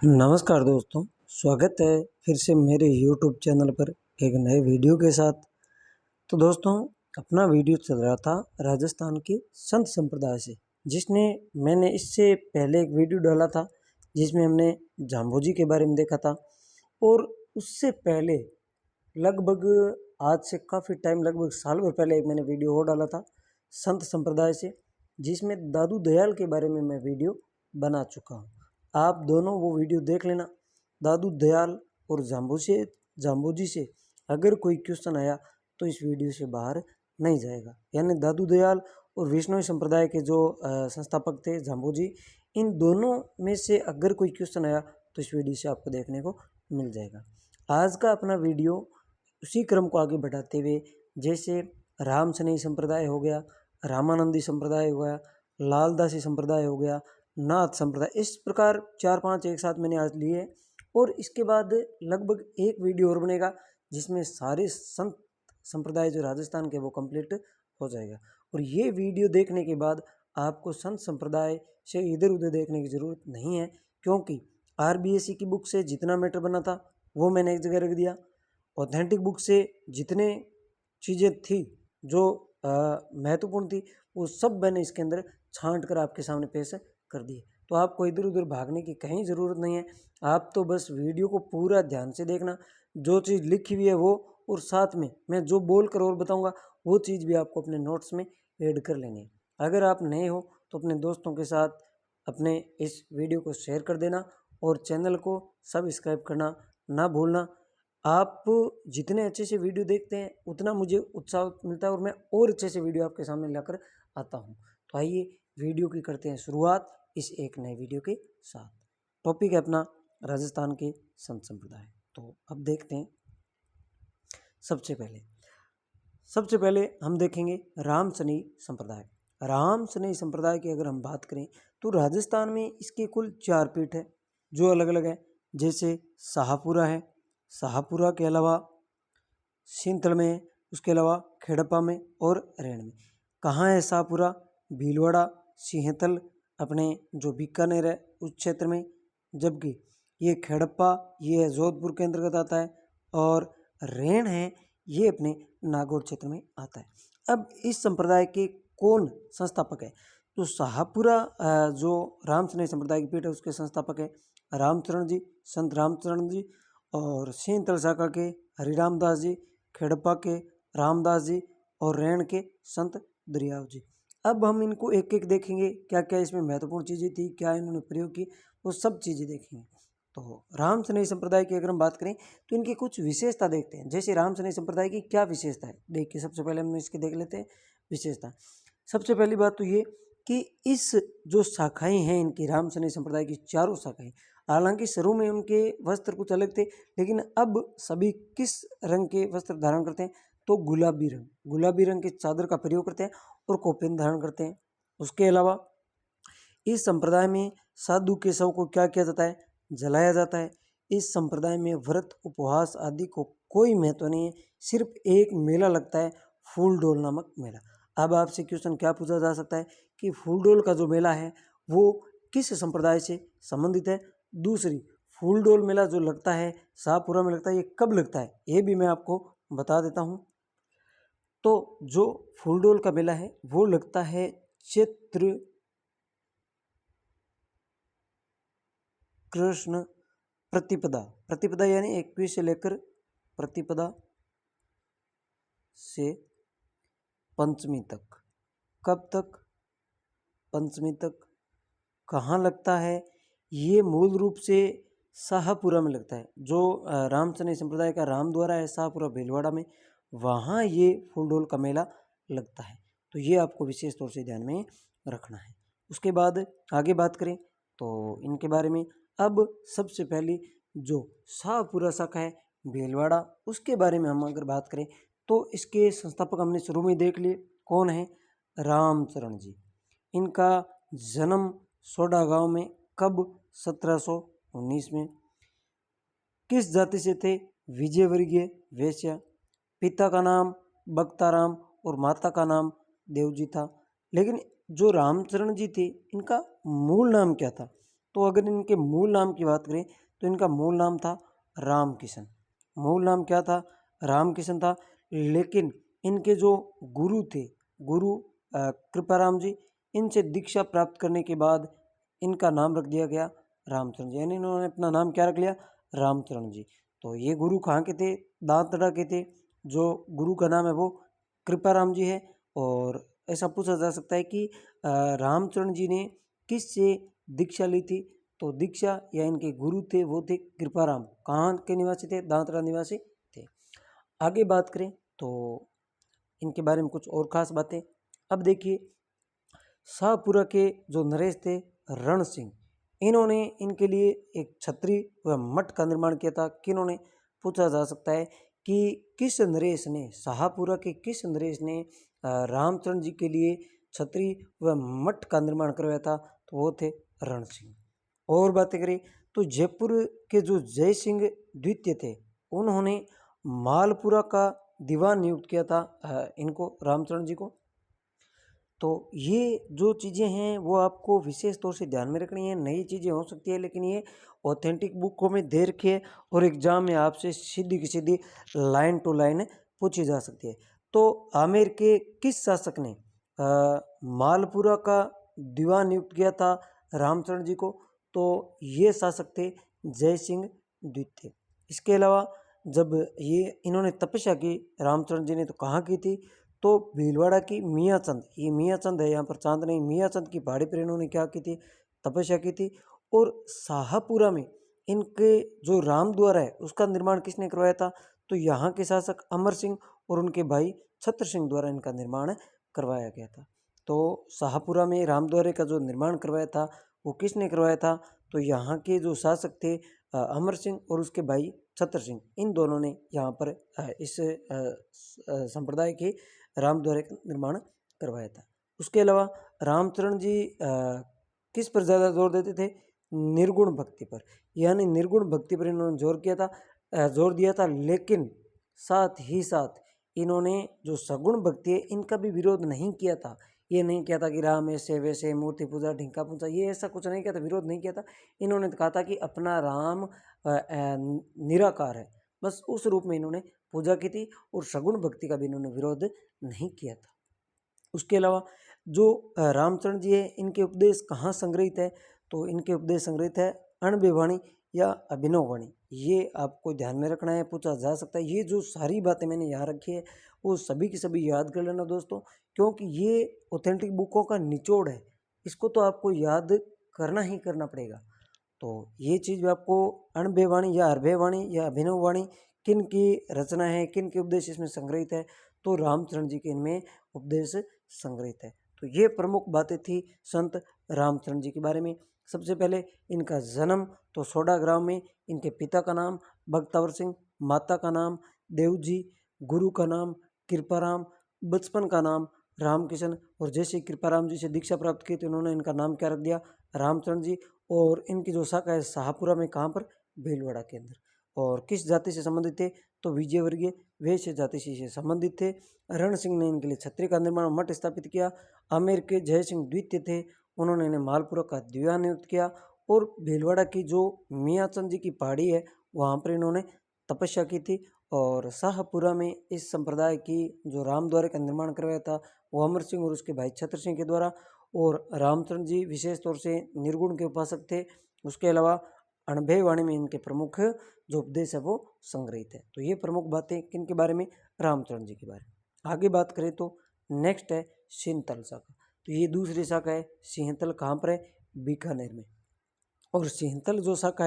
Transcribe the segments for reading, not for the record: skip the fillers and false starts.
नमस्कार दोस्तों, स्वागत है फिर से मेरे YouTube चैनल पर एक नए वीडियो के साथ। तो दोस्तों, अपना वीडियो चल रहा था राजस्थान के संत संप्रदाय से, जिसने मैंने इससे पहले एक वीडियो डाला था जिसमें हमने जाम्बोजी के बारे में देखा था। और उससे पहले लगभग आज से काफ़ी टाइम, लगभग साल भर पहले एक मैंने वीडियो और डाला था संत संप्रदाय से, जिसमें दादू दयाल के बारे में मैं वीडियो बना चुका हूँ। आप दोनों वो वीडियो देख लेना। दादू दयाल और जाम्बोजी से अगर कोई क्वेश्चन आया तो इस वीडियो से बाहर नहीं जाएगा। यानी दादू दयाल और विष्णु संप्रदाय के जो संस्थापक थे जाम्बोजी, इन दोनों में से अगर कोई क्वेश्चन आया तो इस वीडियो से आपको देखने को मिल जाएगा। आज का अपना वीडियो उसी क्रम को आगे बढ़ाते हुए, जैसे राम सनेही संप्रदाय हो गया, रामानंदी संप्रदाय हो गया, लालदासी संप्रदाय हो गया, नाथ संप्रदाय, इस प्रकार 4-5 एक साथ मैंने आज लिए। और इसके बाद लगभग एक वीडियो और बनेगा जिसमें सारे संत संप्रदाय जो राजस्थान के वो कंप्लीट हो जाएगा। और ये वीडियो देखने के बाद आपको संत संप्रदाय से इधर उधर देखने की ज़रूरत नहीं है, क्योंकि RBSE की बुक से जितना मैटर बना था वो मैंने एक जगह रख दिया। ऑथेंटिक बुक से जितने चीज़ें थी जो महत्वपूर्ण थी वो सब मैंने इसके अंदर छांट कर आपके सामने पेश कर दिए। तो आपको इधर उधर भागने की कहीं ज़रूरत नहीं है। आप तो बस वीडियो को पूरा ध्यान से देखना, जो चीज़ लिखी हुई है वो, और साथ में मैं जो बोल कर और बताऊंगा वो चीज़ भी आपको अपने नोट्स में ऐड कर लेनी है। अगर आप नए हो तो अपने दोस्तों के साथ अपने इस वीडियो को शेयर कर देना और चैनल को सब्सक्राइब करना ना भूलना। आप जितने अच्छे से वीडियो देखते हैं उतना मुझे उत्साह मिलता है और मैं और अच्छे से वीडियो आपके सामने लाकर आता हूँ। तो आइए वीडियो की करते हैं शुरुआत इस एक नए वीडियो के साथ। टॉपिक है अपना राजस्थान के संत संप्रदाय। तो अब देखते हैं। सबसे पहले हम देखेंगे राम सनेही संप्रदाय। राम सनेही संप्रदाय की अगर हम बात करें तो राजस्थान में इसके कुल 4 पीठ है जो अलग अलग है। जैसे शाहपुरा है, शाहपुरा के अलावा सिंथल में, उसके अलावा खेड़प्पा में और रेण में। कहाँ है शाहपुरा? भीलवाड़ा, सिंहतल, अपने जो बीकानेर है उस क्षेत्र में। जबकि ये खेड़प्पा ये जोधपुर के अंतर्गत आता है, और रेण है ये अपने नागौर क्षेत्र में आता है। अब इस संप्रदाय के कौन संस्थापक है? तो शाहपुरा जो राम सनेही संप्रदाय की पीठ है उसके संस्थापक है रामचरण जी, संत रामचरण जी, और सिंहतल शाखा के हरिराम दास जी, खेड़प्पा के रामदास जी और रेण के संत दरियाव जी। अब हम इनको एक एक देखेंगे, क्या क्या इसमें महत्वपूर्ण चीज़ें थी, क्या इन्होंने प्रयोग की, वो सब चीज़ें देखेंगे। तो राम सनेही संप्रदाय की अगर हम बात करें तो इनकी कुछ विशेषता देखते हैं। जैसे राम सनेही संप्रदाय की क्या विशेषता है, देखिए सबसे पहले हम इसके देख लेते हैं विशेषता। सबसे पहली बात तो ये कि इस जो शाखाएं हैं इनकी, राम सनेही संप्रदाय की चारों शाखाएं, हालांकि शुरू में उनके वस्त्र कुछ अलग थे, लेकिन अब सभी किस रंग के वस्त्र धारण करते हैं? तो गुलाबी रंग की चादर का प्रयोग करते हैं और कौपेन धारण करते हैं। उसके अलावा इस संप्रदाय में साधु के शव को क्या किया जाता है? जलाया जाता है। इस संप्रदाय में व्रत उपवास आदि को कोई महत्व नहीं है, सिर्फ एक मेला लगता है, फूलडोल नामक मेला। अब आपसे क्वेश्चन क्या पूछा जा सकता है कि फूलडोल का जो मेला है वो किस संप्रदाय से संबंधित है? दूसरी, फूलडोल मेला जो लगता है शाहपुरा में लगता है, ये कब लगता है ये भी मैं आपको बता देता हूँ। तो जो फूलडोल का मेला है वो लगता है चैत्र कृष्ण प्रतिपदा यानी 21 से लेकर प्रतिपदा से पंचमी तक। कब तक? पंचमी तक। कहाँ लगता है? ये मूल रूप से शाहपुरा में लगता है। जो राम सनेही संप्रदाय का राम द्वारा है शाहपुरा भीलवाड़ा में, वहाँ ये फूलडोल का मेला लगता है। तो ये आपको विशेष तौर से ध्यान में रखना है। उसके बाद आगे बात करें तो इनके बारे में, अब सबसे पहली जो शाहपुरा शाखा है भीलवाड़ा, उसके बारे में हम अगर बात करें तो इसके संस्थापक हमने शुरू में देख लिए, कौन है? रामचरण जी। इनका जन्म सोडा गांव में, कब? 1719 में। किस जाति से थे? विजयवर्गीय वैश्य। पिता का नाम बख्ताराम और माता का नाम देवजी था। लेकिन जो रामचरण जी थे इनका मूल नाम क्या था? तो अगर इनके मूल नाम की बात करें तो इनका मूल नाम था रामकिशन। मूल नाम क्या था? रामकिशन था। लेकिन इनके जो गुरु थे, गुरु कृपाराम जी, इनसे दीक्षा प्राप्त करने के बाद इनका नाम रख दिया गया रामचरण जी, यानी इन्होंने अपना नाम क्या रख लिया? रामचरण जी। तो ये गुरु कहाँ के थे? दांतड़ा के थे। जो गुरु का नाम है वो कृपाराम जी है। और ऐसा पूछा जा सकता है कि रामचरण जी ने किससे दीक्षा ली थी? तो दीक्षा या इनके गुरु थे वो थे कृपाराम। कहाँ के निवासी थे? दांतड़ा निवासी थे। आगे बात करें तो इनके बारे में कुछ और खास बातें। अब देखिए, शाहपुरा के जो नरेश थे रण सिंह, इन्होंने इनके लिए एक छतरी व मठ का निर्माण किया था। किन्होंने? पूछा जा सकता है कि किस नरेश ने, शाहपुरा के किस नरेश ने रामचंद्र जी के लिए छतरी व मठ का निर्माण करवाया था? तो वो थे रण सिंह। और बातें करें तो जयपुर के जो जय सिंह द्वितीय थे, उन्होंने मालपुरा का दीवान नियुक्त किया था इनको, रामचंद्र जी को। तो ये जो चीज़ें हैं वो आपको विशेष तौर से ध्यान में रखनी है। नई चीज़ें हो सकती है लेकिन ये ऑथेंटिक बुकों में दे रखी है और एग्जाम में आपसे सीधी की सीधी लाइन टू लाइन पूछी जा सकती है। तो आमेर के किस शासक ने मालपुरा का दीवान नियुक्त किया था रामचंद्र जी को? तो ये शासक थे जय सिंह द्वितीय। इसके अलावा जब ये इन्होंने तपस्या की रामचंद्र जी ने, तो कहाँ की थी? तो भीलवाड़ा की मियाँचंद, ये मियाँचंद है, यहाँ पर चांद नहीं, मियाँचंद की पहाड़ी पर इन्होंने क्या की थी? तपस्या की थी। और शाहपुरा में इनके जो राम द्वार है उसका निर्माण किसने करवाया था? तो यहाँ के शासक अमर सिंह और उनके भाई छत्र सिंह द्वारा इनका निर्माण करवाया गया था। तो शाहपुरा में राम द्वारे का जो निर्माण करवाया था वो किसने करवाया था? तो यहाँ के जो शासक थे अमर सिंह और उसके भाई छत्र सिंह, इन दोनों ने यहाँ पर इस संप्रदाय के राम द्वारे का निर्माण करवाया था। उसके अलावा रामचरण जी किस पर ज़्यादा जोर देते थे? निर्गुण भक्ति पर, यानी निर्गुण भक्ति पर इन्होंने जोर दिया था। लेकिन साथ ही साथ इन्होंने जो सगुण भक्ति है इनका भी विरोध नहीं किया था। ये नहीं किया था कि राम ऐसे वैसे, मूर्ति पूजा, ढिंका पूजा, ये ऐसा कुछ नहीं किया था, विरोध नहीं किया था। इन्होंने तो कहा था कि अपना राम निराकार है, बस उस रूप में इन्होंने पूजा की थी और सगुण भक्ति का भी इन्होंने विरोध नहीं किया था। उसके अलावा जो रामचरण जी है, इनके उपदेश कहाँ संग्रहित है? तो इनके उपदेश संग्रहित है अणबे वाणी या अभिनव वाणी। ये आपको ध्यान में रखना है, पूछा जा सकता है। ये जो सारी बातें मैंने यहाँ रखी है वो सभी की सभी याद कर लेना दोस्तों, क्योंकि ये ऑथेंटिक बुकों का निचोड़ है। इसको तो आपको याद करना ही करना पड़ेगा। तो ये चीज़ भी आपको, अणबे वाणी या अरबे वाणी या अभिनव वाणी किन की रचना है, किन के उपदेश इसमें संग्रहित है? तो रामचरण जी के इनमें उपदेश संग्रहित है। तो ये प्रमुख बातें थी संत रामचरण जी के बारे में। सबसे पहले इनका जन्म, तो सोडाग्राम में। इनके पिता का नाम बख्तावर सिंह, माता का नाम देवजी, गुरु का नाम कृपाराम, बचपन का नाम रामकिशन। और जैसे कृपाराम जी से दीक्षा प्राप्त की तो उन्होंने इनका नाम क्या रख दिया? रामचरण जी। और इनकी जो शाखा है शाहपुरा में, कहाँ पर? भीलवाड़ा के अंदर। और किस जाति से संबंधित थे? तो विजयवर्गीय वैश्य जाति से संबंधित थे। रण सिंह ने इनके लिए छत्री का निर्माण मठ स्थापित किया। आमेर के जय सिंह द्वितीय थे, उन्होंने इन्हें मालपुरा का दीवान नियुक्त किया। और भीलवाड़ा की जो मियाँचंद जी की पहाड़ी है वहाँ पर इन्होंने तपस्या की थी। और शाहपुरा में इस संप्रदाय की जो राम द्वारे का निर्माण करवाया था वो अमर सिंह और उसके भाई छत्र सिंह के द्वारा। और रामचंद्र जी विशेष तौर से निर्गुण के उपासक थे। उसके अलावा अणभय वाणी में इनके प्रमुख जो उपदेश है वो संग्रहित है। तो ये प्रमुख बातें किन के बारे में? रामचंद्र जी के बारे में। आगे बात करें तो नेक्स्ट है सिंहतल शाखा। तो ये दूसरी शाखा है। सिंहतल कहाँ पर है? बीकानेर में। और सिंहतल जो शाखा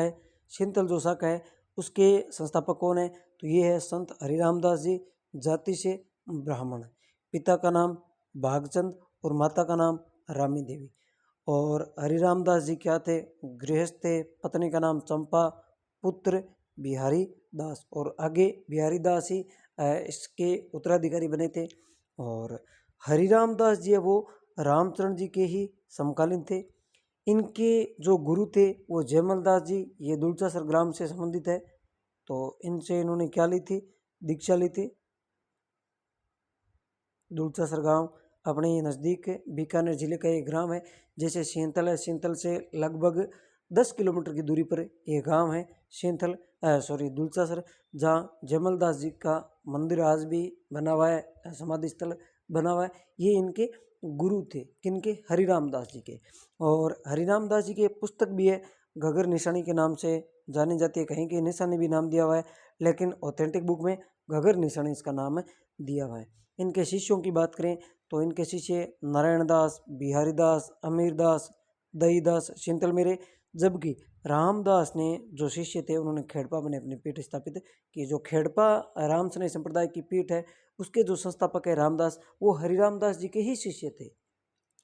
है उसके संस्थापक कौन है? तो ये है संत हरिरामदास जी, जाति से ब्राह्मण। पिता का नाम भागचंद और माता का नाम रामी देवी। और हरिरामदास जी क्या थे? गृहस्थ थे। पत्नी का नाम चंपा, पुत्र बिहारी दास। और आगे बिहारी दास ही इसके उत्तराधिकारी बने थे। और हरिरामदास जी है वो रामचरण जी के ही समकालीन थे। इनके जो गुरु थे वो जयमल दास जी, ये दुलचासर ग्राम से संबंधित है। तो इनसे इन्होंने क्या ली थी? दीक्षा ली थी। दुलचासर गांव अपने ही नज़दीक बीकानेर जिले का एक ग्राम है। जैसे सिंहतल है, सिंहतल से लगभग 10 किलोमीटर की दूरी पर ये गांव है सेंथल दुलचासर, जहाँ जयमलदास जी का मंदिर आज भी बना हुआ है, समाधि स्थल बना हुआ है। ये इनके गुरु थे, किनके? हरिराम दास जी के। और हरिराम दास जी की पुस्तक भी है, घगर निशानी के नाम से जानी जाती है, कहीं की निशानी भी नाम दिया हुआ है, लेकिन ऑथेंटिक बुक में घगर निशानी इसका नाम दिया हुआ है। इनके शिष्यों की बात करें तो इनके शिष्य नारायण दास, बिहारी दास, अमीर दास, दईदास, शिंतल मेरे, जबकि रामदास ने जो शिष्य थे उन्होंने खेड़पा में अपनी पीठ स्थापित की। जो खेड़पा राम स्नेह संप्रदाय की पीठ है उसके जो संस्थापक है रामदास, वो हरिराम दास जी के ही शिष्य थे।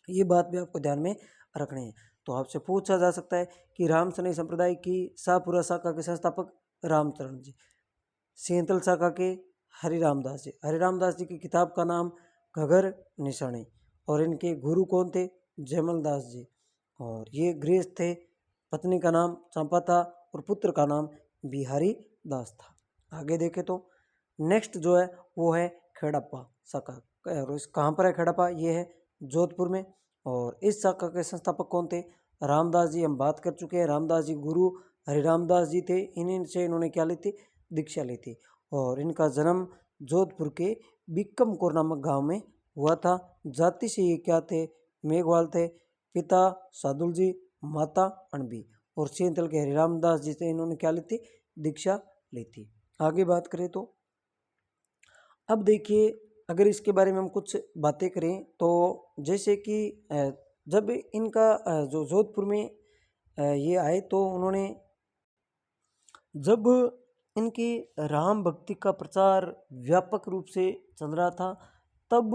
ये बात भी आपको ध्यान में रखनी है। तो आपसे पूछा जा सकता है कि राम स्नेह संप्रदाय की शाहपुरा शाखा के संस्थापक रामचरण जी, सेंथल शाखा के हरिराम दास जी। हरिराम दास जी की किताब का नाम घगर निशानी, और इनके गुरु कौन थे? जयमल दास जी। और ये गृहस्थ थे, पत्नी का नाम चंपा था और पुत्र का नाम बिहारी दास था। आगे देखें तो नेक्स्ट जो है वो है खेड़प्पा शाखा। और इस कहाँ पर है खेड़प्पा? ये है जोधपुर में। और इस शाखा के संस्थापक कौन थे? रामदास जी, हम बात कर चुके हैं। रामदास जी गुरु हरिरामदास जी थे, इन्हीं से इन्होंने क्या ली थी? दीक्षा ली थी। और इनका जन्म जोधपुर के बिक्कमकोर नामक गांव में हुआ था। जाति से ये क्या थे? मेघवाल थे। पिता सादुल जी, माता अणबी। और सेंथल के हरिरामदास जी से इन्होंने क्या ली थी? दीक्षा ली थी। आगे बात करें तो अब देखिए, अगर इसके बारे में हम कुछ बातें करें तो जैसे कि जब इनका जो जोधपुर में ये आए तो उन्होंने, जब इनकी राम भक्ति का प्रचार व्यापक रूप से चल रहा था, तब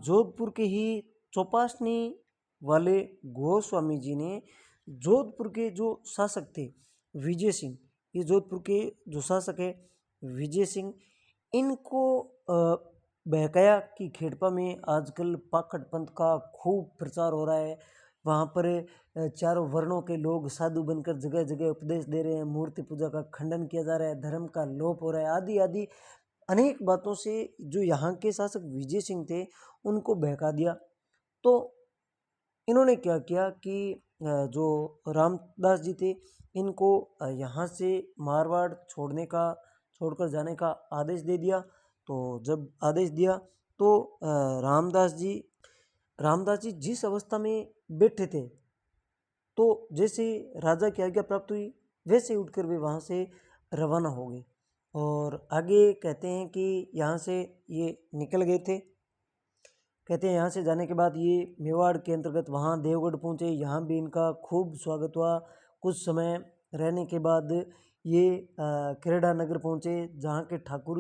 जोधपुर के ही चौपासनी वाले गोस्वामी जी ने जोधपुर के जो शासक थे विजय सिंह, ये जोधपुर के जो शासक है विजय सिंह, इनको बहकाया कि खेड़पा में आजकल पाखंड पंथ का खूब प्रचार हो रहा है, वहाँ पर चारों वर्णों के लोग साधु बनकर जगह जगह उपदेश दे रहे हैं, मूर्ति पूजा का खंडन किया जा रहा है, धर्म का लोप हो रहा है, आदि आदि अनेक बातों से जो यहाँ के शासक विजय सिंह थे उनको बहका दिया। तो इन्होंने क्या किया कि जो रामदास जी थे इनको यहाँ से मारवाड़ छोड़कर जाने का आदेश दे दिया। तो जब आदेश दिया तो रामदास जी जिस अवस्था में बैठे थे, तो जैसे राजा की आज्ञा प्राप्त हुई वैसे उठकर वे वहाँ से रवाना हो गए। और आगे कहते हैं कि यहाँ से ये निकल गए थे। कहते हैं यहाँ से जाने के बाद ये मेवाड़ के अंतर्गत वहाँ देवगढ़ पहुँचे, यहाँ भी इनका खूब स्वागत हुआ। कुछ समय रहने के बाद ये खेड़ा नगर पहुँचे, जहाँ के ठाकुर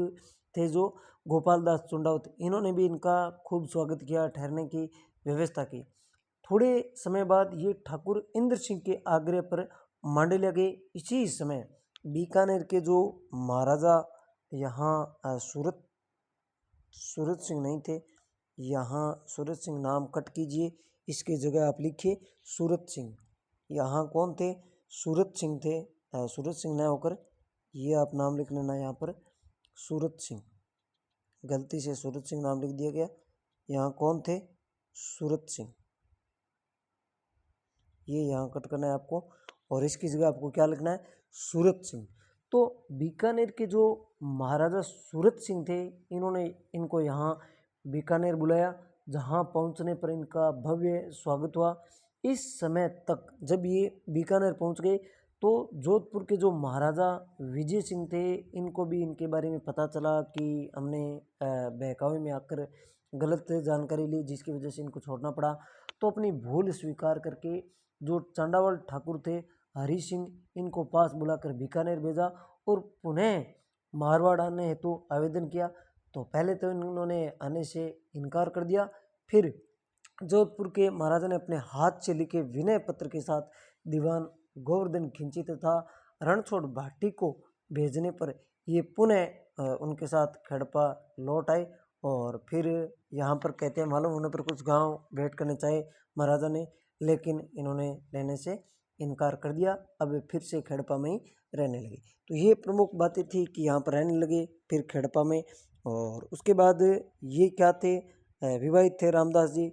थे जो गोपाल दास चुंडावत, इन्होंने भी इनका खूब स्वागत किया, ठहरने की व्यवस्था की। थोड़े समय बाद ये ठाकुर इंद्र सिंह के आग्रह पर मांडलिया गए। इसी समय बीकानेर के जो महाराजा यहाँ सूरत सिंह नहीं थे, यहाँ सूरत सिंह नाम कट कीजिए, इसकी जगह आप लिखिए सूरत सिंह। यहाँ कौन थे? सूरत सिंह थे। सूरत सिंह ना होकर ये आप नाम लिख लेना यहाँ पर सूरत सिंह, गलती से सूरत सिंह नाम लिख दिया गया। यहाँ कौन थे? सूरत सिंह, ये यहाँ कट करना है आपको, और इसकी जगह आपको क्या लिखना है? सूरत सिंह। तो बीकानेर के जो महाराजा सूरत सिंह थे, इन्होंने इनको यहाँ बीकानेर बुलाया, जहाँ पहुँचने पर इनका भव्य स्वागत हुआ। इस समय तक जब ये बीकानेर पहुँच गए तो जोधपुर के जो महाराजा विजय सिंह थे, इनको भी इनके बारे में पता चला कि हमने बहकावे में आकर गलत जानकारी ली, जिसकी वजह से इनको छोड़ना पड़ा। तो अपनी भूल स्वीकार करके जो चांडावल ठाकुर थे हरि सिंह, इनको पास बुलाकर बीकानेर भेजा और पुनः मारवाड़ आने हेतु आवेदन किया। तो पहले तो इन्होंने आने से इनकार कर दिया, फिर जोधपुर के महाराजा ने अपने हाथ से लिखे विनय पत्र के साथ दीवान गोवर्धन खिंची तथा रणछोड़ भाटी को भेजने पर ये पुनः उनके साथ खेड़पा लौट आए। और फिर यहाँ पर कहते हैं मालूम होने पर कुछ गांव भेंट करने चाहे महाराजा ने, लेकिन इन्होंने लेने से इनकार कर दिया। अब वे फिर से खेड़पा में ही रहने लगे। तो ये प्रमुख बातें थी कि यहाँ पर रहने लगे फिर खेड़पा में। और उसके बाद ये क्या थे? विवाहित थे रामदास जी,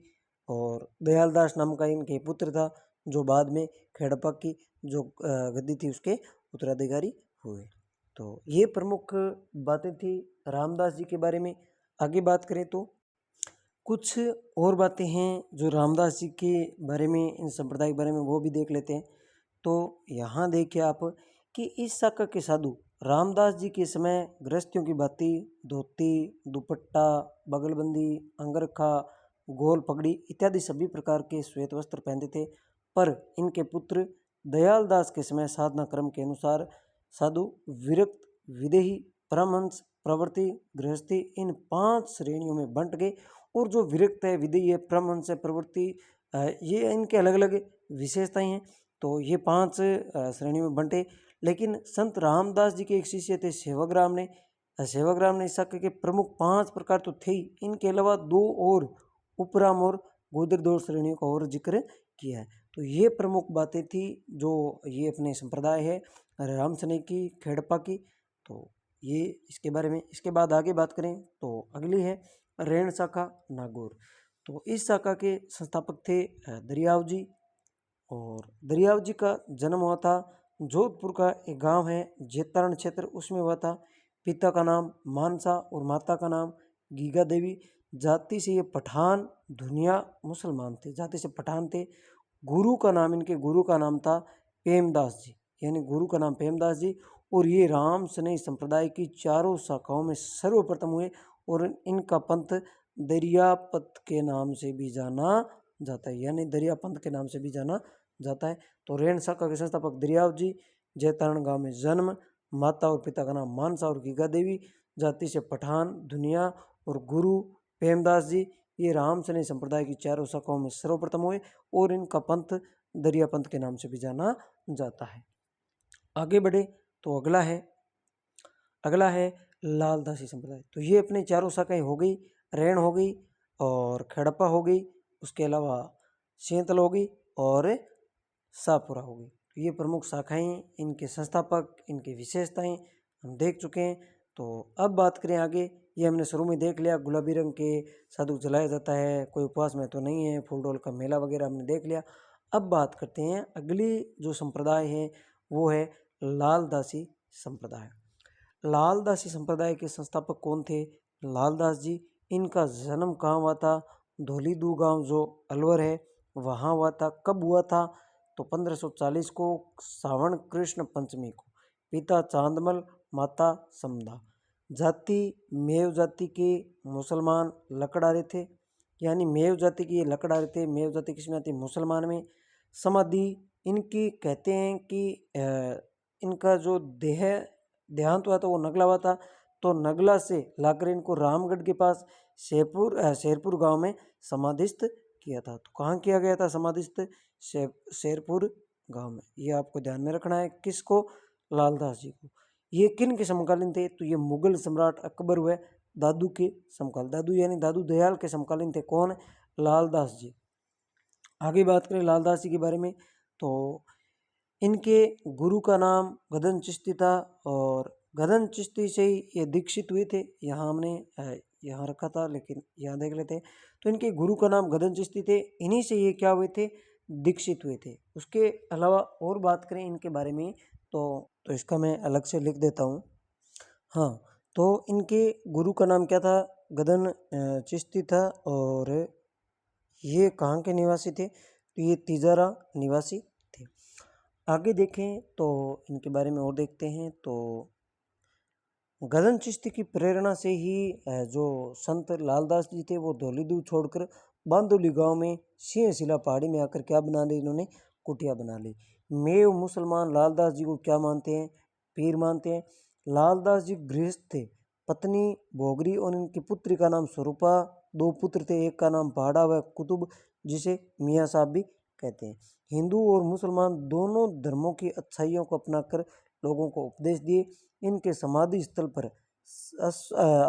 और दयालदास नाम का इनके पुत्र था जो बाद में खेड़प्पा की जो गद्दी थी उसके उत्तराधिकारी हुए। तो ये प्रमुख बातें थी रामदास जी के बारे में। आगे बात करें तो कुछ और बातें हैं जो रामदास जी के बारे में, इन संप्रदाय के बारे में, वो भी देख लेते हैं। तो यहाँ देखिए आप कि इस शाखा के साधु रामदास जी के समय गृहस्थियों की भांति धोती, दुपट्टा, बगलबंदी, अंगरखा, गोल पगड़ी इत्यादि सभी प्रकार के श्वेत वस्त्र पहनते थे। पर इनके पुत्र दयाल दास के समय साधना क्रम के अनुसार साधु, विरक्त, विदेही, परमहंस, प्रवृत्ति, गृहस्थी इन 5 श्रेणियों में बंट गए। और जो विरक्त है, विदेही है, परमहंस है, प्रवृत्ति, ये इनके अलग अलग विशेषताएं हैं। तो ये 5 श्रेणियों में बंटे। लेकिन संत रामदास जी के एक शिष्य थे सेवाग्राम ने। सेवाग्राम ने इस शाखा के प्रमुख 5 प्रकार तो थे ही, इनके अलावा 2 और उपराम और गोदर 2 श्रेणियों का और जिक्र किया है। तो ये प्रमुख बातें थी जो ये अपने संप्रदाय है राम सनेही की, खेड़प्पा की। तो ये इसके बारे में। इसके बाद आगे बात करें तो अगली है रेण शाखा नागौर। तो इस शाखा के संस्थापक थे दरियाव जी। और दरियाव जी का जन्म हुआ था जोधपुर का एक गांव है जेतारण क्षेत्र, उसमें हुआ था। पिता का नाम मानसा और माता का नाम गीगा देवी। जाति से ये पठान धुनिया मुसलमान थे, जाति से पठान थे। गुरु का नाम, इनके गुरु का नाम था प्रेमदास जी, यानी गुरु का नाम प्रेमदास जी। और ये राम सनेही संप्रदाय की 4 शाखाओं में सर्वप्रथम हुए। और इनका पंथ दरियापंथ के नाम से भी जाना जाता है, यानी दरियापंथ के नाम से भी जाना जाता है। तो रेण शाखा के संस्थापक दरियाव जी, जैतारण गांव में जन्म, माता और पिता का नाम मानसा और गीगा देवी, जाति से पठान दुनिया, और गुरु प्रेमदास जी। ये राम सनेही संप्रदाय की 4 शाखाओं में सर्वप्रथम हुए और इनका पंथ दरियापंथ के नाम से भी जाना जाता है। आगे बढ़े तो अगला है लालदासी संप्रदाय। तो ये अपने 4 शाखाएं हो गई, रेण हो गई और खेड़प्पा हो गई, उसके अलावा सेंतल हो गई और शाहपुरा हो गई। तो ये प्रमुख शाखाएं, इनके संस्थापक, इनकी विशेषताएं हम देख चुके हैं। तो अब बात करें आगे। ये हमने शुरू में देख लिया, गुलाबी रंग के साधु जलाया जाता है, कोई उपवास में तो नहीं है, फूल डोल का मेला वगैरह हमने देख लिया। अब बात करते हैं अगली जो संप्रदाय है वो है लालदासी संप्रदाय। लालदासी संप्रदाय के संस्थापक कौन थे? लालदास जी। इनका जन्म कहाँ हुआ था? धौलीदू गांव जो अलवर है वहाँ हुआ था। कब हुआ था? तो 1540 को श्रावण कृष्ण पंचमी को। पिता चांदमल, माता समदा। जाति मेव जाति के मुसलमान लकड़ारे थे, यानी मेव जाति की ये लकड़ारे थे। मेव जाति किसमें आती? मुसलमान में। समाधि इनकी कहते हैं कि इनका जो देहांत हुआ था वो नगला हुआ था। तो नगला से लाकर इनको रामगढ़ के पास शेरपुर गांव में समाधिस्थ किया था। तो कहाँ किया गया था समाधिस्थ? शेरपुर गांव में। ये आपको ध्यान में रखना है। किसको? लालदास जी को। ये किन के समकालीन थे? तो ये मुगल सम्राट अकबर हुए दादू के समकालीन, दादू यानी दादू दयाल के समकालीन थे। कौन? लालदास जी। आगे बात करें लालदास जी के बारे में तो इनके गुरु का नाम गदन चिश्ती था और गदन चिश्ती से ही ये दीक्षित हुए थे। यहाँ हमने यहाँ रखा था लेकिन यहाँ देख लेते हैं। तो इनके गुरु का नाम गदन चिश्ती थे, इन्हीं से ये क्या हुए थे? दीक्षित हुए थे। उसके अलावा और बात करें इनके बारे में तो इसका मैं अलग से लिख देता हूँ। हाँ, तो इनके गुरु का नाम क्या था? गदन चिश्ती था। और ये कहाँ के निवासी थे? तो ये तिजारा निवासी थे। आगे देखें तो इनके बारे में और देखते हैं। तो गदन चिश्ती की प्रेरणा से ही जो संत लालदास जी थे वो धौलीदू छोड़कर बांदोली गांव में सिंहशिला पहाड़ी में आकर क्या बना ली? इन्होंने कुटिया बना ली। मेव मुसलमान लालदास जी को क्या मानते हैं? पीर मानते हैं। लालदास जी गृहस्थ थे, पत्नी भोगरी और इनकी पुत्री का नाम स्वरूपा। 2 पुत्र थे, एक का नाम पहाड़ा व कुतुब, जिसे मियाँ साहब भी कहते हैं। हिंदू और मुसलमान दोनों धर्मों की अच्छाइयों को अपनाकर लोगों को उपदेश दिए। इनके समाधि स्थल पर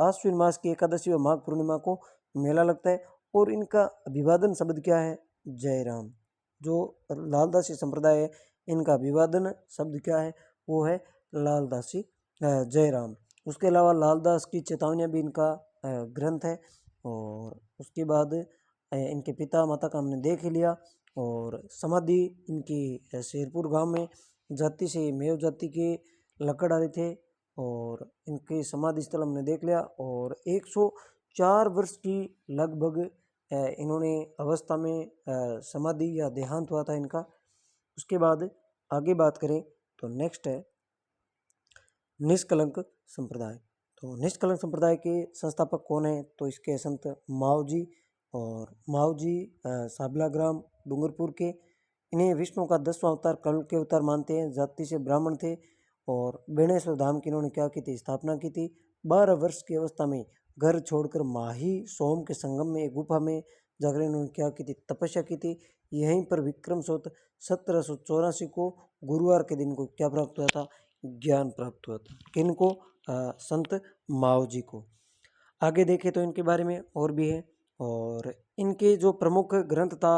आश्विन मास की एकादशी व माघ पूर्णिमा को मेला लगता है। और इनका अभिवादन शब्द क्या है? जय राम। जो लालदासी संप्रदाय है इनका अभिवादन शब्द क्या है? वो है लालदासी जय राम। उसके अलावा लालदास की चेतावनियाँ भी इनका ग्रंथ है। और उसके बाद इनके पिता माता का हमने देख ही लिया। और समाधि इनकी शेरपुर गांव में जाति से मेव जाति के लकड़हारे थे और इनके समाधि स्थल हमने देख लिया। और 104 वर्ष की लगभग इन्होंने अवस्था में समाधि या देहांत हुआ था इनका। उसके बाद आगे बात करें तो नेक्स्ट है निष्कलंक संप्रदाय। तो निष्कलंक संप्रदाय के संस्थापक कौन है? तो इसके संत माव जी, और माव जी साबला ग्राम डूंगरपुर के। इन्हें विष्णु का 10वां अवतार कल के अवतार मानते हैं। जाति से ब्राह्मण थे और बेणेश्वर धाम की इन्होंने क्या की थी? स्थापना की थी। 12 वर्ष की अवस्था में घर छोड़कर माही सोम के संगम में एक गुफा में जाकर इन्होंने क्या की थी? तपस्या की थी। यहीं पर विक्रम संवत 1784 को गुरुवार के दिन को क्या प्राप्त हुआ था? ज्ञान प्राप्त हुआ था। किनको? संत माव जी को। आगे देखें तो इनके बारे में और भी है। और इनके जो प्रमुख ग्रंथ था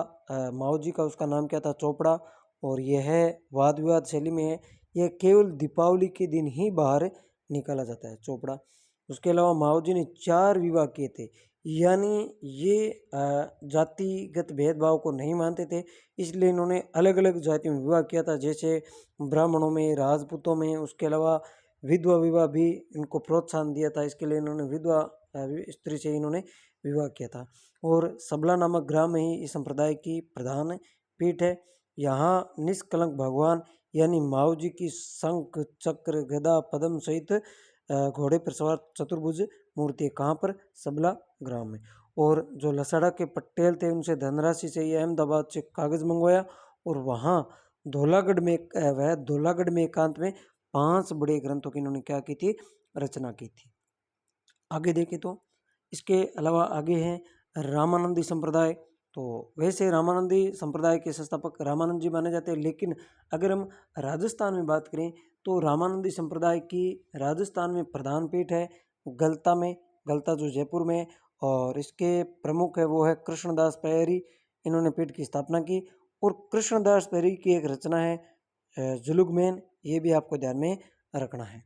माव जी का, उसका नाम क्या था? चोपड़ा। और यह वाद विवाद शैली में है। यह केवल दीपावली के दिन ही बाहर निकाला जाता है, चोपड़ा। उसके अलावा माव जी ने 4 विवाह किए थे, यानी ये जातिगत भेदभाव को नहीं मानते थे, इसलिए इन्होंने अलग अलग जातियों में विवाह किया था, जैसे ब्राह्मणों में, राजपूतों में। उसके अलावा विधवा विवाह भी इनको प्रोत्साहन दिया था, इसके लिए इन्होंने विधवा स्त्री से इन्होंने विवाह किया था। और सबला नामक ग्राम में ही इस संप्रदाय की प्रधान पीठ है। यहाँ निष्कलंक भगवान यानी माव जी की शंख चक्र गदा पद्म सहित घोड़े पर सवार चतुर्भुज मूर्ति है। कहाँ पर? सबला ग्राम में। और जो लसाड़ा के पटेल थे उनसे धनराशि से ये अहमदाबाद से कागज मंगवाया और वहाँ धौलागढ़ में एकांत में 5 बड़े ग्रंथों की इन्होंने क्या की थी? रचना की थी। आगे देखें तो इसके अलावा आगे हैं रामानंदी संप्रदाय। तो वैसे रामानंदी संप्रदाय के संस्थापक रामानंद जी माने जाते हैं, लेकिन अगर हम राजस्थान में बात करें तो रामानंदी संप्रदाय की राजस्थान में प्रधान पीठ है गलता में, गलता जो जयपुर में है। और इसके प्रमुख है वो है कृष्णदास पैरी। इन्होंने पीठ की स्थापना की। और कृष्णदास पैरी की एक रचना है जुलुगमैन, ये भी आपको ध्यान में रखना है।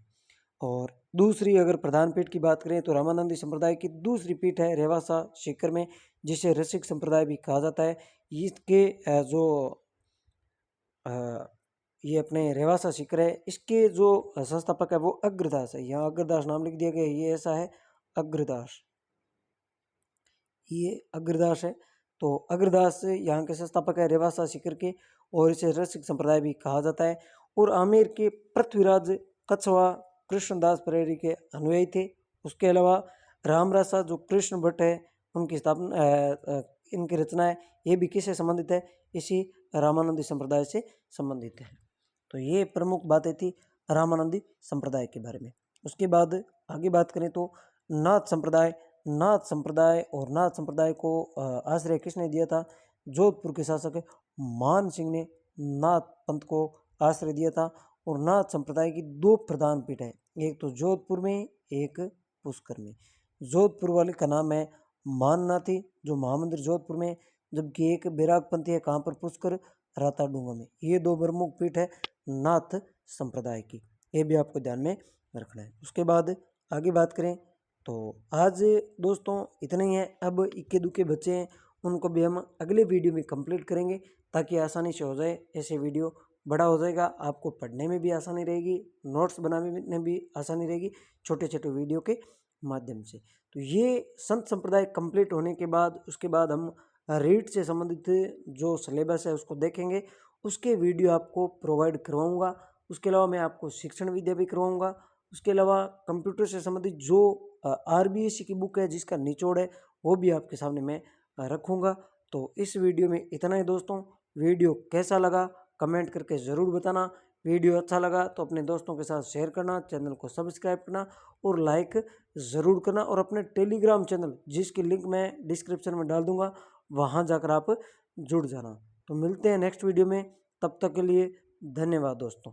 और दूसरी अगर प्रधान पीठ की बात करें तो रामानंदी संप्रदाय की दूसरी पीठ है रेवासा सीकर में, जिसे रसिक संप्रदाय भी कहा जाता है। इसके जो ये अपने रेवासा सीकर है, इसके जो संस्थापक है वो अग्रदास है। यहाँ अग्रदास नाम लिख दिया गया, ये ऐसा है अग्रदास, ये अग्रदास है। तो अग्रदास यहाँ के संस्थापक है रेवासा सीकर के, और इसे रसिक संप्रदाय भी कहा जाता है। और आमेर के पृथ्वीराज कछवा कृष्णदास परेरी के अनुयायी थे। उसके अलावा रामरासा जो कृष्ण भट्ट है उनकी स्थापना इनकी रचना है, ये भी किससे संबंधित है? इसी रामानंदी संप्रदाय से संबंधित है। तो ये प्रमुख बातें थी रामानंदी संप्रदाय के बारे में। उसके बाद आगे बात करें तो नाथ संप्रदाय। नाथ संप्रदाय को आश्रय किसने दिया था? जोधपुर के शासक मान सिंह ने नाथ पंथ को आश्रय दिया था। और नाथ संप्रदाय की 2 प्रधान पीठ है, एक तो जोधपुर में, एक पुष्कर में। जोधपुर वाले का नाम है माननाथी जो महामंदिर जोधपुर में, जबकि एक बैरागपंथी है कहाँ पर? पुष्कर राताडूंगा में। ये 2 प्रमुख पीठ है नाथ संप्रदाय की, ये भी आपको ध्यान में रखना है। उसके बाद आगे बात करें तो आज दोस्तों इतना ही है। अब इक्के दुक्के बच्चे हैं उनको भी हम अगले वीडियो में कंप्लीट करेंगे, ताकि आसानी से हो जाए। ऐसे वीडियो बड़ा हो जाएगा, आपको पढ़ने में भी आसानी रहेगी, नोट्स बनाने में भी आसानी रहेगी, छोटे छोटे वीडियो के माध्यम से। तो ये संत संप्रदाय कंप्लीट होने के बाद उसके बाद हम रीट से संबंधित जो सिलेबस है उसको देखेंगे, उसके वीडियो आपको प्रोवाइड करवाऊँगा। उसके अलावा मैं आपको शिक्षण विद्या भी करवाऊँगा। उसके अलावा कंप्यूटर से संबंधित जो RBSc की बुक है जिसका निचोड़ है वो भी आपके सामने मैं रखूँगा। तो इस वीडियो में इतना ही दोस्तों। वीडियो कैसा लगा कमेंट करके ज़रूर बताना। वीडियो अच्छा लगा तो अपने दोस्तों के साथ शेयर करना, चैनल को सब्सक्राइब करना और लाइक ज़रूर करना। और अपने टेलीग्राम चैनल जिसकी लिंक मैं डिस्क्रिप्शन में डाल दूँगा, वहाँ जाकर आप जुड़ जाना। तो मिलते हैं नेक्स्ट वीडियो में, तब तक के लिए धन्यवाद दोस्तों।